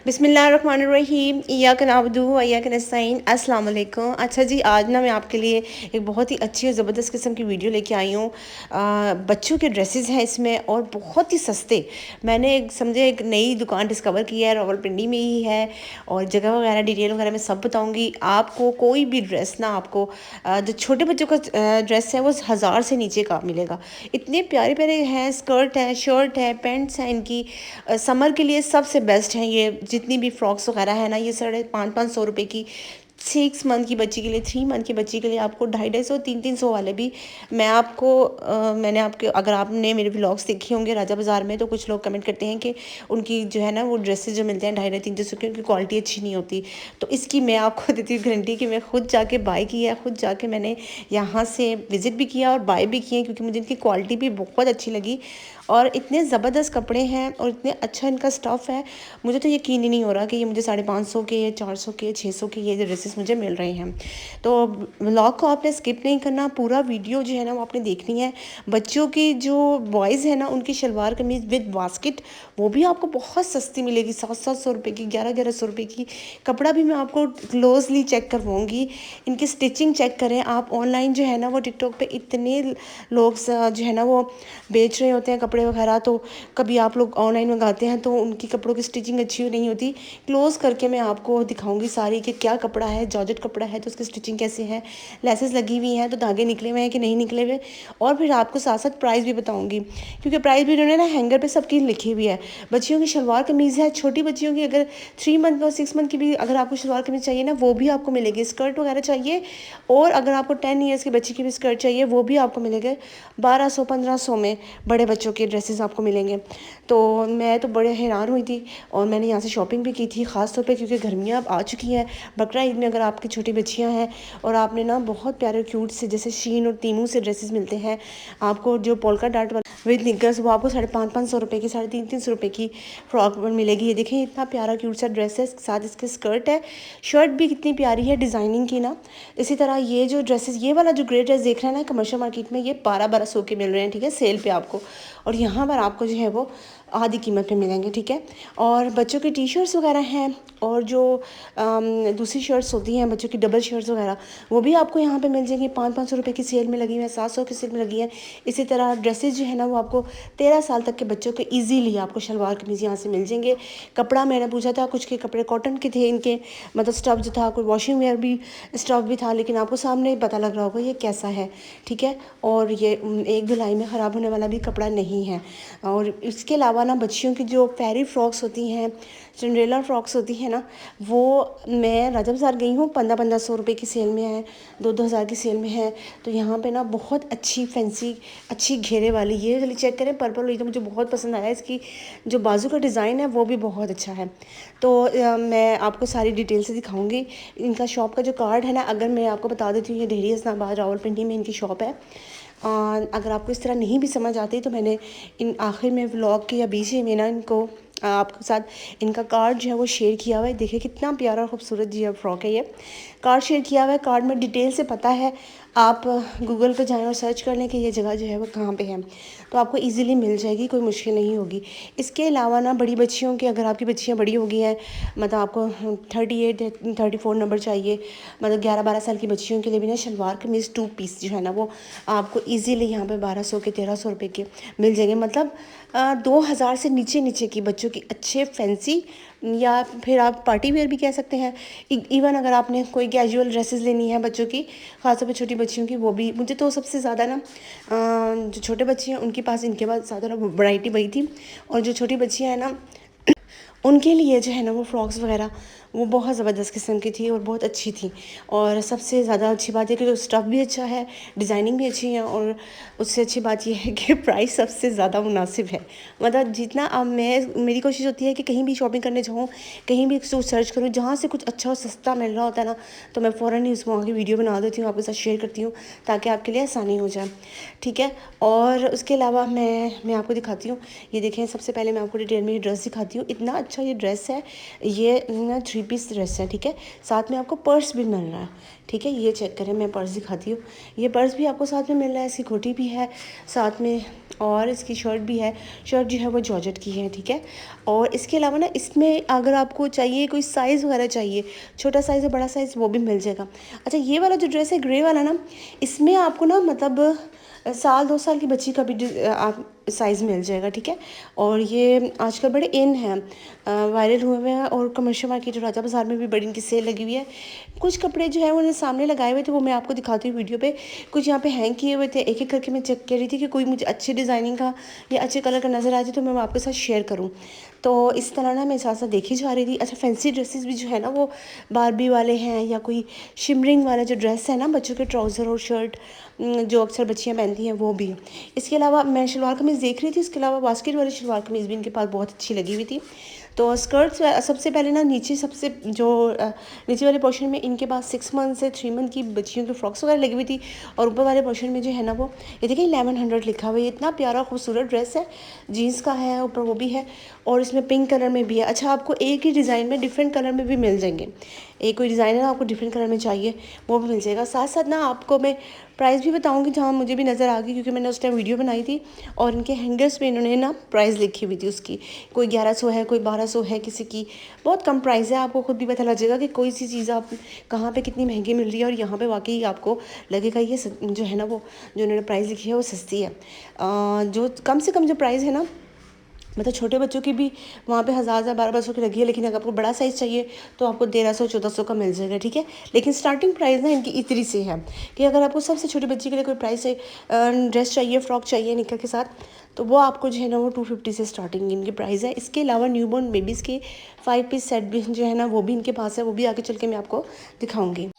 बिस्मिल्लाहिर्रहमानिर्रहीम इय्याक नअबुदु व इय्याक नस्तईन। अस्सलाम वालेकुम। अच्छा जी, आज ना मैं आपके लिए एक बहुत ही अच्छी और ज़बरदस्त किस्म की वीडियो लेके आई हूँ। बच्चों के ड्रेसेस हैं इसमें और बहुत ही सस्ते। मैंने एक नई दुकान डिस्कवर की है, रावलपिंडी में ही है, और जगह वगैरह डिटेल वगैरह मैं सब बताऊँगी आपको। कोई भी ड्रेस ना आपको जो छोटे बच्चों का ड्रेस है वो 1000 से नीचे का मिलेगा। इतने प्यारे प्यारे हैं, स्कर्ट है, शर्ट है, पैंट्स हैं इनकी। समर के लिए सबसे बेस्ट हैं ये। जितनी भी फ्रॉक्स वगैरह है ना, ये 550 रुपये की। 6 मंथ की बच्ची के लिए, 3 मंथ की बच्ची के लिए आपको 250-250, 300-300 वाले भी मैं आपको मैंने आपके, अगर आपने मेरे व्लॉग्स देखे होंगे राजा बाज़ार में, तो कुछ लोग कमेंट करते हैं कि उनकी जो है ना वो ड्रेसेस जो मिलते हैं 250-300 की, उनकी क्वालिटी अच्छी नहीं होती। तो इसकी मैं आपको देती हूँ गारंटी कि मैं खुद जाके बाय की है, खुद जाके मैंने यहाँ से विज़िट भी किया और बाय भी किए, क्योंकि मुझे इनकी क्वालिटी भी बहुत अच्छी लगी। और इतने ज़बरदस्त कपड़े हैं और इतने अच्छा इनका स्टफ़ है, मुझे तो यकीन ही नहीं हो रहा कि ये मुझे 550 के, 400 के, 600 के ये ड्रेसेस मुझे मिल रहे हैं। तो व्लॉग को आपने स्किप नहीं करना, पूरा वीडियो जो है ना वो आपने देखनी है। बच्चों की जो बॉयज़ है ना, उनकी शलवार कमीज़ विद बास्केट वो भी आपको बहुत सस्ती मिलेगी, 700-700 रुपये की, 1100-1100 रुपये की। कपड़ा भी मैं आपको क्लोजली चेक करवाऊँगी, इनकी स्टिचिंग चेक करें आप। ऑनलाइन जो है ना वो टिकटॉक पे इतने लोग जो है ना वो बेच रहे होते हैं कपड़े वगैरह, तो कभी आप लोग ऑनलाइन मंगाते हैं तो उनकी कपड़ों की स्टिचिंग अच्छी नहीं होती। क्लोज़ करके मैं आपको दिखाऊंगी सारी कि क्या कपड़ा है, जॉर्जेट कपड़ा है तो उसकी स्टिचिंग कैसे है, लेसेस लगी हुई हैं तो धागे निकले हुए हैं कि नहीं निकले हुए, और फिर आपको साथ साथ प्राइस भी बताऊंगी, क्योंकि प्राइस भी उन्होंने ना हैंगर पे सबकी लिखी हुई है। बच्चियों की शलवार कमीज़ है, छोटी बच्चियों की, अगर 3 मंथ और 6 मंथ की भी अगर आपको शलवार कमीज़ चाहिए ना वो भी आपको मिलेगी। स्कर्ट वगैरह चाहिए, और अगर आपको 10 ईयर्स की बच्ची की भी स्कर्ट चाहिए वो भी आपको मिलेगा 1200-1500 में। बड़े बच्चों के ड्रेसेस आपको मिलेंगे। तो मैं तो बड़े हैरान हुई थी, और मैंने यहाँ से शॉपिंग भी की थी ख़ास तौर पे, क्योंकि गर्मियाँ अब आ चुकी हैं। बकरा ईद में अगर आपकी छोटी बच्चियाँ हैं और आपने ना बहुत प्यारे क्यूट से, जैसे शीन और तीमू से ड्रेसेस मिलते हैं आपको, जो पोल्का डाट विद निकर्स, वो आपको 550-500 रुपये की, 350-300 रुपये की फ्रॉक मिलेगी। ये देखें इतना प्यारा क्यूट सा ड्रेस है, साथ इसके स्कर्ट है, शर्ट भी कितनी प्यारी है डिज़ाइनिंग की ना। इसी तरह ये जो ड्रेसेस, ये वाला जो ग्रे ड्रेस देख रहे हैं ना कमर्शियल मार्केट में, ये 1200 के मिल रहे हैं, ठीक है, सेल पे आपको। और यहाँ पर आपको जो है वो आधी कीमत पे मिलेंगे, ठीक है। और बच्चों की टी शर्ट्स वगैरह हैं, और जो दूसरी शर्ट्स होती हैं बच्चों की, डबल शर्ट्स वगैरह, वो भी आपको यहाँ पे मिल जाएंगी। 500-500 रुपये की सेल में लगी हुई है, 700 की सेल में लगी है। इसी तरह ड्रेसेस जो है ना वो आपको 13 साल तक के बच्चों के ईजीली आपको शलवार कमीज़ यहाँ से मिल जाएंगे। कपड़ा मैंने पूछा था, कुछ के कपड़े कॉटन के थे इनके, मतलब स्टफ़ जो था, कोई वॉशिंग वेयर भी स्टफ़ भी था, लेकिन आपको सामने पता लग रहा होगा ये कैसा है, ठीक है। और ये एक धुलाई में ख़राब होने वाला भी कपड़ा नहीं है। और इसके अलावा ना बच्चियों की जो फेरी फ्रॉक्स होती हैं, सिंड्रेला फ्रॉक्स होती हैं ना, वो मैं राजा बाज़ार गई हूँ, 1500-1500 रुपये की सेल में है, 2-2 हज़ार की सेल में है। तो यहाँ पे ना बहुत अच्छी फैंसी, अच्छी घेरे वाली, ये वाली चेक करें, पर्पल, ये तो मुझे बहुत पसंद आया। इसकी जो बाजू का डिज़ाइन है वो भी बहुत अच्छा है। तो मैं आपको सारी डिटेल से दिखाऊंगी। इनका शॉप का जो कार्ड है ना, अगर मैं आपको बता देती हूँ, ये डेहरी हसनाबाद रावलपिंडी में इनकी शॉप है। अगर आपको इस तरह नहीं भी समझ आती तो मैंने इन आखिर में व्लॉग के या बीच में ना इनको आपके साथ इनका कार्ड जो है वो शेयर किया हुआ है। देखिए कितना प्यारा और खूबसूरत जी है फ्रॉक है। ये कार्ड शेयर किया हुआ है, कार्ड में डिटेल से पता है। आप गूगल पर जाएं और सर्च कर लें कि ये जगह जो है वो कहाँ पे है, तो आपको इजीली मिल जाएगी, कोई मुश्किल नहीं होगी। इसके अलावा ना बड़ी बच्चियों के, अगर आपकी बच्चियाँ बड़ी हो गई हैं, मतलब आपको 38-34 नंबर चाहिए, मतलब 11-12 साल की बच्चियों के लिए भी ना शलवार कमीज़ 2 पीस जो है ना वो आपको ईजीली यहाँ पे 1200 के, 1300 रुपये के मिल जाएंगे। मतलब 2000 से नीचे नीचे की बच्चों की अच्छे फैंसी, या फिर आप पार्टी वेयर भी कह सकते हैं। इवन अगर आपने कोई कैजुअल ड्रेसेस लेनी है बच्चों की, ख़ासतौर पे छोटी बच्चियों की, वो भी मुझे तो सबसे ज़्यादा ना जो छोटे बच्चे हैं उनके पास, इनके पास ज़्यादा ना वैरायटी वही थी। और जो छोटी बच्चियाँ हैं ना उनके लिए जो है ना वो फ्रॉक्स वगैरह वो बहुत ज़बरदस्त किस्म की थी और बहुत अच्छी थी। और सबसे ज़्यादा अच्छी बात है कि जो स्टफ़ भी अच्छा है, डिज़ाइनिंग भी अच्छी है, और उससे अच्छी बात यह है कि प्राइस सबसे ज़्यादा मुनासिब है। मतलब जितना अब मेरी कोशिश होती है कि कहीं भी शॉपिंग करने जाऊँ, कहीं भी कुछ सर्च करूँ, जहाँ से कुछ अच्छा और सस्ता मिल रहा होता है ना, तो मैं फ़ौरन ही उस वहाँ की वीडियो बना देती हूँ, आपके साथ शेयर करती हूँ, ताकि आपके लिए आसानी हो जाए, ठीक है। और उसके अलावा मैं आपको दिखाती हूँ, ये देखें, सबसे पहले मैं आपको डिटेल में ये ड्रेस दिखाती हूँ। इतना अच्छा ये ड्रेस है, ये ना 3 पीस ड्रेस है, ठीक है। साथ में आपको पर्स भी मिल रहा है, ठीक है। ये चेक करें, मैं पर्स दिखाती हूँ। ये पर्स भी आपको साथ में मिल रहा है, इसकी कोटी भी है साथ में, और इसकी शर्ट भी है। शर्ट जो है वो जॉर्जेट की है, ठीक है। और इसके अलावा ना इसमें अगर आपको चाहिए कोई साइज़ वगैरह चाहिए, छोटा साइज़ या बड़ा साइज़, वो भी मिल जाएगा। अच्छा, ये वाला जो ड्रेस है ग्रे वाला ना, इसमें आपको ना मतलब साल 2 साल की बच्ची का भी आप साइज़ मिल जाएगा, ठीक है। और ये आजकल बड़े इन हैं, वायरल हुए हुए हैं, और कमर्शियल मार्केट और राजा बाज़ार में भी बड़ी इनकी सेल लगी हुई है। कुछ कपड़े जो है उन्हें सामने लगाए हुए थे, वो मैं आपको दिखाती हूँ वीडियो पे। कुछ यहाँ पे हैंग किए हुए थे, एक एक करके मैं चेक कर रही थी कि कोई मुझे अच्छी डिज़ाइनिंग का या अच्छे कलर का नज़र आ जाए तो मैं आपके साथ शेयर करूँ। तो इस तरह ना मैं साथ साथ देखी जा रही थी। अच्छा, फैंसी ड्रेसेस भी जो है ना वो बारबी वाले हैं, या कोई शिमरिंग वाला जो ड्रेस है ना, बच्चों के ट्राउज़र और शर्ट जो अक्सर बच्चियाँ पहनती हैं, वो भी। इसके अलावा मैं शलवार कमीज़ देख रही थी, इसके अलावा बास्केट वाली शलवार कमीज़ भी इनके पास बहुत अच्छी लगी हुई थी। तो स्कर्ट्स सबसे पहले ना नीचे सबसे जो नीचे वाले पोर्शन में इनके पास 6 मंथ से 3 मंथ की बच्चियों की फ्रॉक्स वगैरह लगी हुई थी, और ऊपर वाले पोर्शन में जो है ना वो ये देखिए 1100 लिखा हुआ है। इतना प्यारा खूबसूरत ड्रेस है, जीन्स का है, ऊपर वो भी है, और इसमें पिंक कलर में भी है। अच्छा, आपको एक ही डिज़ाइन में डिफरेंट कलर में भी मिल जाएंगे। एक कोई डिज़ाइन है ना आपको डिफरेंट कलर में चाहिए, वो भी मिल जाएगा। साथ साथ ना आपको मैं प्राइस भी बताऊंगी, जहाँ मुझे भी नज़र आ गई, क्योंकि मैंने उस टाइम वीडियो बनाई थी, और इनके हैंगर्स पे इन्होंने ना प्राइस लिखी हुई थी उसकी। कोई 1100 है, कोई 1200 है, किसी की बहुत कम प्राइस है। आपको खुद भी पता लग जाएगा कि कोई सी चीज़ आप कहाँ पे कितनी महंगी मिल रही है, और यहाँ पे वाकई आपको लगेगा ये जो है ना वो जो इन्होंने प्राइस लिखी है वो सस्ती है। जो कम से कम जो प्राइस है ना, मतलब छोटे बच्चों की भी वहाँ पे 1000 1200 की लगी है, लेकिन अगर आपको बड़ा साइज़ चाहिए तो आपको 1300 1400 का मिल जाएगा, ठीक है। लेकिन स्टार्टिंग प्राइस ना इनकी इतनी से है कि अगर आपको सबसे छोटे बच्चे के लिए कोई प्राइस है, ड्रेस चाहिए, फ्रॉक चाहिए निक्कर के साथ, तो वो आपको जो है ना वो 250 से स्टार्टिंग इनकी प्राइस है। इसके अलावा न्यूबॉर्न बेबीज़ के 5 पीस सेट भी जो है ना वो भी इनके पास है, वो भी आगे चल के मैं आपको दिखाऊँगी।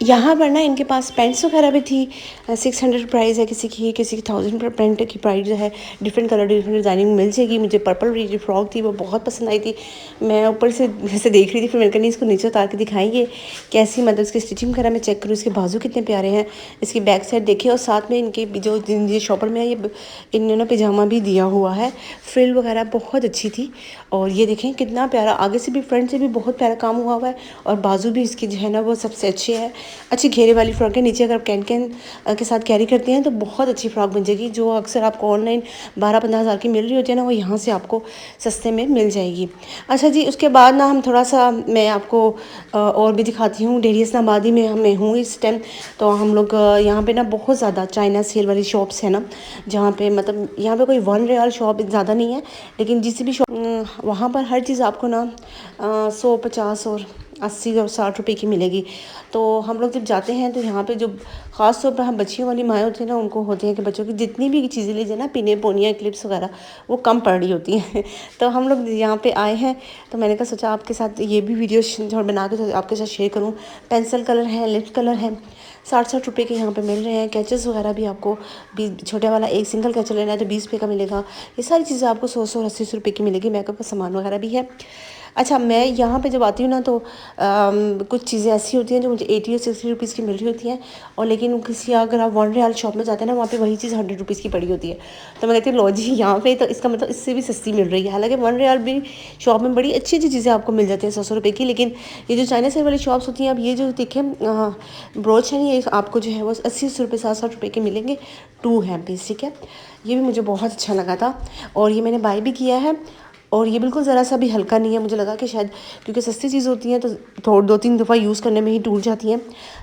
यहाँ पर ना इनके पास पेंट्स वगैरह भी थी। 600 प्राइस है किसी की 1000 पर पेंट की प्राइस है। डिफरेंट कलर डिफरेंट डिज़ाइनिंग मिल जाएगी। मुझे पर्पल वाली जो फ्रॉक थी वो बहुत पसंद आई थी। मैं ऊपर से जैसे देख रही थी, फिर मैंने कहा नहीं इसको नीचे उतार के दिखाएंगे कैसी, मतलब इसकी स्टिचिंग वगैरह मैं चेक करूँ। इसके बाजू कितने प्यारे हैं, इसकी बैक साइड देखिए। और साथ में इनके जो ये शॉपर में है, ये इन्होंने ना पजामा भी दिया हुआ है। फ्रिल वगैरह बहुत अच्छी थी। और ये देखें कितना प्यारा, आगे से भी फ्रंट से भी बहुत प्यारा काम हुआ हुआ है। और बाजू भी इसकी जो है ना वो सबसे अच्छी है। अच्छी घेरे वाली फ्रॉक है। नीचे अगर कैन कैन के साथ कैरी करते हैं तो बहुत अच्छी फ्रॉक बन जाएगी। जो अक्सर आपको ऑनलाइन 12-15 हज़ार की मिल रही होती है ना, वो यहाँ से आपको सस्ते में मिल जाएगी। अच्छा जी, उसके बाद ना हम थोड़ा सा मैं आपको और भी दिखाती हूँ। डेरी इस्लामाबादी में मैं हूँ इस टाइम। तो हम लोग यहाँ पे ना बहुत ज़्यादा चाइना सेल वाली शॉप्स है ना, जहाँ पे मतलब यहाँ पे कोई 1 रियाल शॉप ज़्यादा नहीं है, लेकिन जिस भी शॉप वहाँ पर हर चीज़ आपको ना 100, 50 और 80 और 60 रुपए की मिलेगी। तो हम लोग जब जाते हैं तो यहाँ पे जो ख़ास तौर पर हम बच्चियों वाली माएँ होती हैं ना, उनको होते हैं कि बच्चों की जितनी भी चीज़ें लीजिए ना, पिने पोनियाँ क्लिप्स वगैरह, वो कम पड़ रही होती हैं। तो हम लोग यहाँ पे आए हैं, तो मैंने कहा सोचा आपके साथ ये भी वीडियो थोड़ा बना के आपके साथ शेयर करूँ। पेंसिल कलर है, लिप कलर है, 60-60 रुपये के यहाँ पे मिल रहे हैं। कैचेस वगैरह भी आपको छोटे वाला एक सिंगल कैचर लेना है तो 20 रुपये का मिलेगा। ये सारी चीज़ें आपको 100 और 80 रुपये की मिलेगी। मेकअप का सामान वगैरह भी है। अच्छा, मैं यहाँ पे जब आती हूँ ना तो कुछ चीज़ें ऐसी होती हैं जो मुझे 80 और 60 रुपीज़ की मिल रही होती हैं, और लेकिन किसी अगर आप 1 रियाल शॉप में जाते हैं ना, वहाँ पे वही चीज़ 100 रुपीज़ की पड़ी होती है। तो मैं कहती हूँ लो जी, यहाँ पे तो इसका मतलब इससे भी सस्ती मिल रही है। हालांकि 1 रियाल भी शॉप में बड़ी अच्छी अच्छी चीज़ें आपको मिल जाती हैं 100 रुपये की। लेकिन ये जो चाइना सेल वाली शॉप्स होती हैं, अब ये जो देखें ब्रोच है, ये आपको जो है वो 80 रुपये 60 रुपये के मिलेंगे। 2 हैं पीस, ठीक है। ये भी मुझे बहुत अच्छा लगा था और ये मैंने बाय भी किया है। और ये बिल्कुल ज़रा सा भी हल्का नहीं है। मुझे लगा कि शायद क्योंकि सस्ती चीज़ होती हैं तो थोड़ी 2-3 दफ़ा यूज़ करने में ही टूट जाती हैं।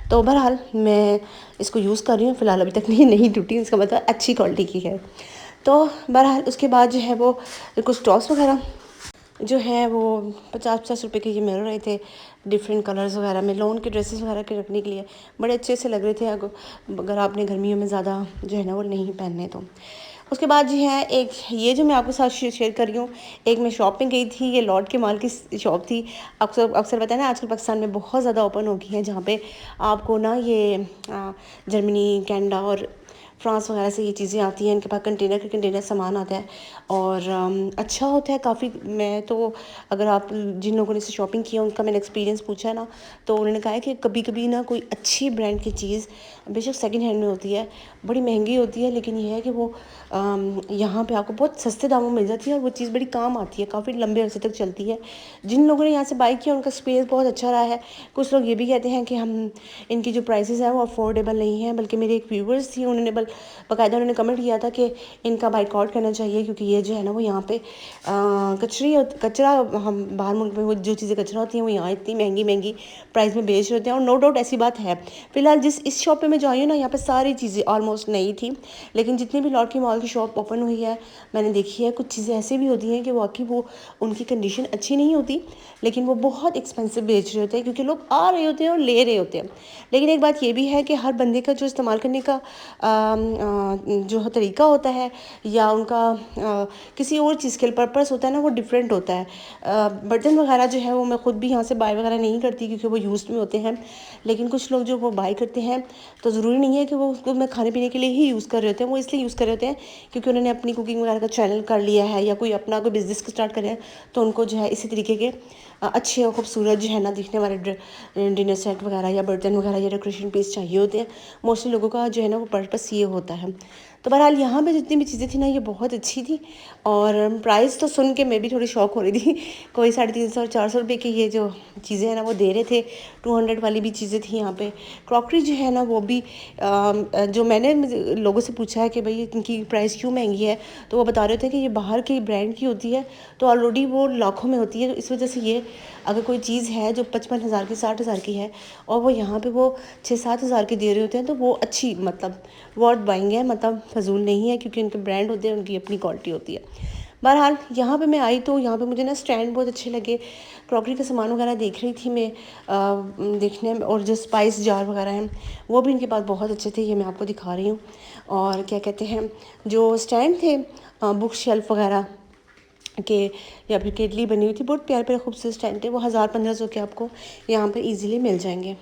तो बहरहाल मैं इसको यूज़ कर रही हूँ। फ़िलहाल अभी तक नहीं टूटी, इसका मतलब अच्छी क्वालिटी की है। तो बहरहाल उसके बाद जो है वो कुछ टॉप्स वगैरह जो है वो 50-50 रुपये के ये मिल रहे थे। डिफरेंट कलर्स वगैरह में लॉन के ड्रेसेस वगैरह के रखने के लिए बड़े अच्छे से लग रहे थे, अगर आपने गर्मियों में ज़्यादा जो है ना वो नहीं पहनने तो। उसके बाद जी है एक ये जो मैं आपके साथ शेयर कर रही हूँ। एक मैं शॉप में गई थी, ये लॉर्ड के माल की शॉप थी। अक्सर अक्सर पता है ना, आजकल पाकिस्तान में बहुत ज़्यादा ओपन हो गई है, जहाँ पे आपको ना ये जर्मनी, कनाडा और फ्रांस वगैरह से ये चीज़ें आती हैं। इनके पास कंटेनर के कंटेनर सामान आता है और अच्छा होता है काफ़ी। मैं तो अगर आप जिन लोगों ने इसे शॉपिंग किया उनका मैंने एक्सपीरियंस पूछा है ना, तो उन्होंने कहा है कि कभी कभी ना कोई अच्छी ब्रांड की चीज़ बेशक सेकंड हैंड में होती है, बड़ी महंगी होती है, लेकिन ये है कि वो यहाँ पे आपको बहुत सस्ते दामों में मिल जाती है और वो चीज़ बड़ी काम आती है, काफ़ी लंबे अरसे तक चलती है। जिन लोगों ने यहाँ से बाई किया उनका एक्सपीरियंस बहुत अच्छा रहा है। कुछ लोग ये भी कहते हैं कि हम इनकी जो प्राइसेस है वो अफोर्डेबल नहीं है, बल्कि मेरे एक व्यूवर्स थी, उन्होंने बाकायदा उन्होंने कमेंट किया था कि इनका बाइकआउट करना चाहिए, क्योंकि ये जो है ना वो यहाँ पे कचरा, हम बाहर मुल्क में वो जो चीज़ें कचरा होती हैं वो यहाँ इतनी महंगी महंगी प्राइस में बेच रहे होते हैं। और नो डाउट ऐसी बात है। फिलहाल इस शॉप पे मैं जो आई हूँ ना, यहाँ पे सारी चीज़ें ऑलमोस्ट नई थी, लेकिन जितनी भी लॉर्ड की मॉल की शॉप ओपन हुई है मैंने देखी है, कुछ चीज़ें ऐसी भी होती हैं कि वाकई वो उनकी कंडीशन अच्छी नहीं होती, लेकिन वो बहुत एक्सपेंसिव बेच रहे होते हैं, क्योंकि लोग आ रहे होते हैं और ले रहे होते हैं। लेकिन एक बात ये भी है कि हर बंदे का जो इस्तेमाल करने का जो तरीका होता है, या उनका किसी और चीज़ के लिए पर्पस होता है ना, वो डिफरेंट होता है। बर्तन वगैरह जो है वो मैं ख़ुद भी यहाँ से बाय वगैरह नहीं करती, क्योंकि वो यूज़ में होते हैं। लेकिन कुछ लोग जो वो बाय करते हैं तो ज़रूरी नहीं है कि वो उसको मैं खाने पीने के लिए ही यूज़ कर रहे होते हैं, वो इसलिए यूज़ कर रहे होते हैं क्योंकि उन्होंने अपनी कुकिंग वगैरह का चैनल कर लिया है, या कोई अपना कोई बिज़नेस स्टार्ट कर रहे हैं, तो उनको जो है इसी तरीके के अच्छे और खूबसूरत जो है ना दिखने वाले डिनर सेट वगैरह या बर्तन वगैरह या डेकोरेशन पीस चाहिए होते हैं। मोस्टली लोगों का जो है ना वो पर्पस ये होता है। तो बहरहाल यहाँ पे जितनी भी चीज़ें थी ना, ये बहुत अच्छी थी। और प्राइस तो सुन के मैं भी थोड़ी शॉक हो रही थी। कोई 350 और 400 रुपये की ये जो चीज़ें हैं ना वो दे रहे थे। 200 वाली भी चीज़ें थी यहाँ पे। क्रॉकरी जो है ना वो भी जो मैंने लोगों से पूछा है कि भाई इनकी प्राइस क्यों महंगी है, तो वो बता रहे थे कि ये बाहर की ब्रांड की होती है, तो ऑलरेडी वो लाखों में होती है। तो इस वजह से ये अगर कोई चीज़ है जो 55,000 की 60,000 की है और वो यहाँ पे वो 6-7 हज़ार की दे रहे होते हैं, तो वो अच्छी मतलब वर्थ बाइंग है, मतलब फजूल नहीं है, क्योंकि उनके ब्रांड होते हैं, उनकी अपनी क्वालिटी होती है। बहरहाल यहाँ पे मैं आई तो यहाँ पे मुझे ना स्टैंड बहुत अच्छे लगे। क्रॉकरी का सामान वगैरह देख रही थी मैं देखने में, और जो स्पाइस जार वगैरह हैं वो भी इनके पास बहुत अच्छे थे। ये मैं आपको दिखा रही हूँ। और क्या कहते हैं, जो स्टैंड थे बुक शेल्फ वगैरह के, या फिर केटली बनी हुई थी, बहुत प्यारे प्यारे खूबसूरत स्टैंड थे। वो 1000-1500 के आपको यहाँ पर ईज़िली मिल जाएंगे।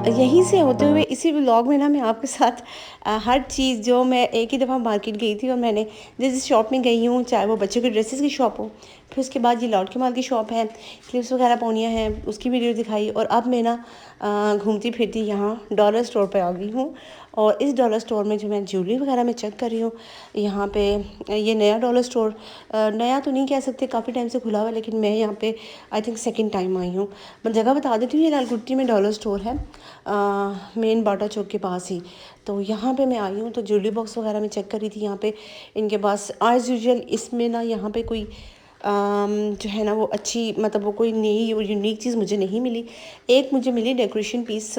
यहीं से होते हुए इसी व्लॉग में ना मैं आपके साथ हर चीज़ जो मैं एक ही दफ़ा मार्केट गई थी और मैंने जिस शॉप में गई हूँ, चाहे वो बच्चों के ड्रेसेस की शॉप हो, फिर उसके बाद ये लॉट के माल की शॉप है, क्लिप्स वगैरह पौनियाँ हैं, उसकी वीडियो दिखाई। और अब मैं ना घूमती फिरती यहाँ डॉलर स्टोर पे आ गई हूँ। और इस डॉलर स्टोर में जो मैं ज्वेलरी वगैरह में चेक कर रही हूँ, यहाँ पे ये नया डॉलर स्टोर, नया तो नहीं कह सकते, काफ़ी टाइम से खुला हुआ है, लेकिन मैं यहाँ पे I think second time I हूँ। मैं जगह बता देती हूँ, ये लालकुट्टी में डॉलर स्टोर है, मेन बाटा चौक के पास ही। तो यहाँ पे मैं आई हूँ, तो ज्वेलरी बॉक्स वगैरह में चेक करी थी। यहाँ पे इनके पास एज़ यूजुअल इसमें ना यहाँ पे कोई जो है ना वो अच्छी, मतलब वो कोई नई और यूनिक चीज़ मुझे नहीं मिली। एक मुझे मिली डेकोरेशन पीस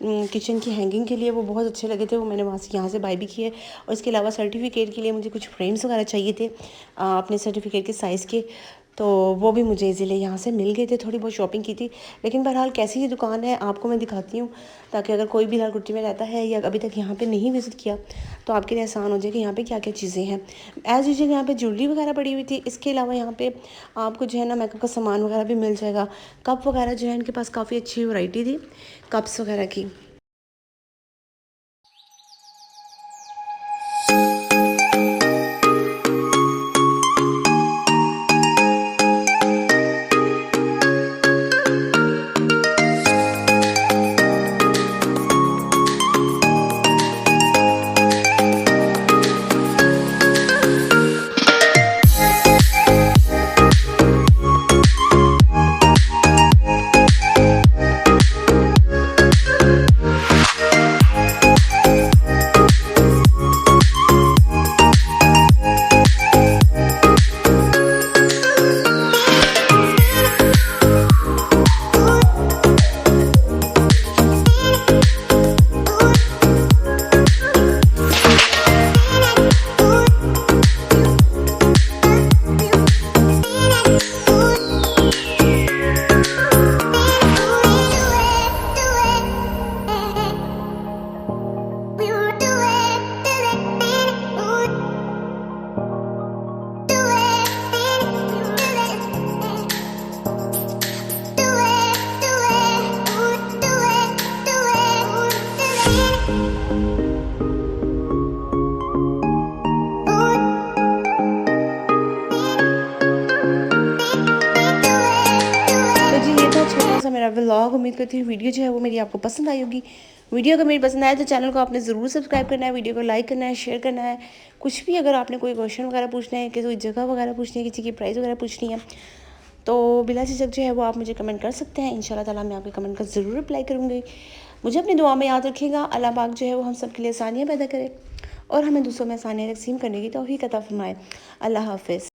किचन की हैंगिंग के लिए, वो बहुत अच्छे लगे थे, वो मैंने वहाँ से यहाँ से बाय भी किए। और इसके अलावा सर्टिफिकेट के लिए मुझे कुछ फ्रेम्स वगैरह चाहिए थे अपने सर्टिफिकेट के साइज़ के, तो वो भी मुझे इजीली यहाँ से मिल गए थे। थोड़ी बहुत शॉपिंग की थी, लेकिन बहरहाल कैसी ये दुकान है आपको मैं दिखाती हूँ, ताकि अगर कोई भी लालकुट्टी में रहता है या अभी तक यहाँ पे नहीं विज़िट किया तो आपके लिए आसान हो जाए कि यहाँ पे क्या क्या चीज़ें हैं। एज़ यूजुअल यहाँ पे ज्वेलरी वगैरह पड़ी हुई थी। इसके अलावा यहाँ पे आपको जो है ना मेकअप का सामान वगैरह भी मिल जाएगा। कप वगैरह जो है इनके पास काफ़ी अच्छी वैरायटी थी कप्स वगैरह की। छोटा सा मेरा व्लॉग। उम्मीद करती हूँ वीडियो जो है वो मेरी आपको पसंद आई होगी। वीडियो अगर मेरी पसंद आए तो चैनल को आपने ज़रूर सब्सक्राइब करना है, वीडियो को लाइक करना है, शेयर करना है। कुछ भी अगर आपने कोई क्वेश्चन वगैरह पूछना है, कोई जगह वगैरह पूछनी है, किसी की प्राइस वगैरह पूछनी है, तो बिला झिझक जो है वो आप मुझे कमेंट कर सकते हैं। इंशाल्लाह ताला मैं आपके कमेंट का ज़रूर रिप्लाई करूँगी। मुझे अपनी दुआ में याद रखिएगा। अल्लाह पाक जो है वो हम सब के लिए आसानियाँ पैदा करे और हमें दूसरों में आसानियाँ तकसीम करने की तौफीक अता फरमाए। अल्लाह हाफ़िज़।